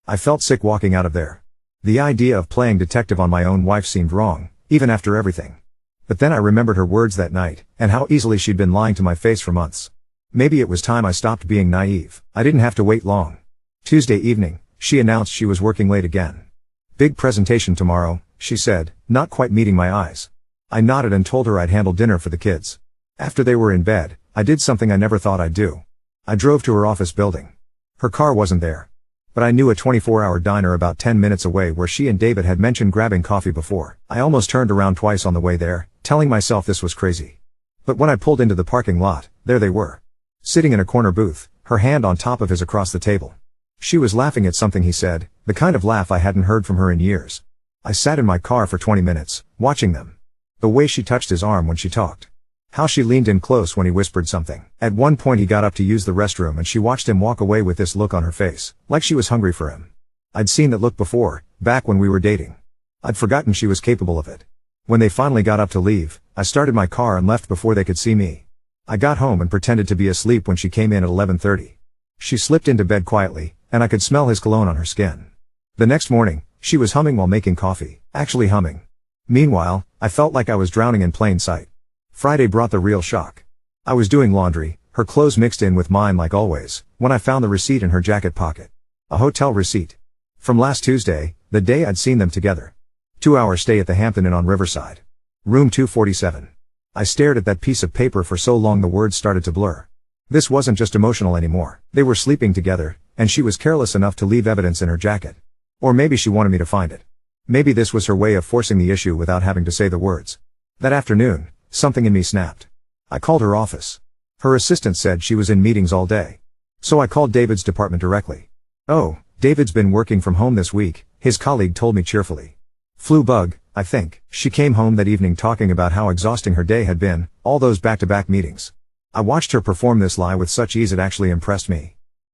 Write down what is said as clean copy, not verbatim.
I felt sick walking out of there. The idea of playing detective on my own wife seemed wrong, even after everything. But then I remembered her words that night, and how easily she'd been lying to my face for months. Maybe it was time I stopped being naive. I didn't have to wait long. Tuesday evening, she announced she was working late again. "Big presentation tomorrow," she said, not quite meeting my eyes. I nodded and told her I'd handle dinner for the kids. After they were in bed, I did something I never thought I'd do. I drove to her office building. Her car wasn't there. But I knew a 24-hour diner about 10 minutes away where she and David had mentioned grabbing coffee before. I almost turned around twice on the way there, telling myself this was crazy. But when I pulled into the parking lot, there they were. Sitting in a corner booth, her hand on top of his across the table. She was laughing at something he said, the kind of laugh I hadn't heard from her in years. I sat in my car for 20 minutes, watching them. The way she touched his arm when she talked. How she leaned in close when he whispered something. At one point he got up to use the restroom and she watched him walk away with this look on her face, like she was hungry for him. I'd seen that look before, back when we were dating. I'd forgotten she was capable of it. When they finally got up to leave, I started my car and left before they could see me. I got home and pretended to be asleep when she came in at 11:30. She slipped into bed quietly, and I could smell his cologne on her skin. The next morning, she was humming while making coffee, actually humming. Meanwhile, I felt like I was drowning in plain sight. Friday brought the real shock. I was doing laundry, her clothes mixed in with mine like always, when I found the receipt in her jacket pocket. A hotel receipt. From last Tuesday, the day I'd seen them together. 2-hour stay at the Hampton Inn on Riverside. Room 247. I stared at that piece of paper for so long the words started to blur. This wasn't just emotional anymore. They were sleeping together, and she was careless enough to leave evidence in her jacket. Or maybe she wanted me to find it. Maybe this was her way of forcing the issue without having to say the words. That afternoon, something in me snapped. I called her office. Her assistant said she was in meetings all day. So I called David's department directly. "Oh, David's been working from home this week," his colleague told me cheerfully. "Flu bug, I think." She came home that evening talking about how exhausting her day had been, all those back-to-back meetings. I watched her perform this lie with such ease it actually impressed me.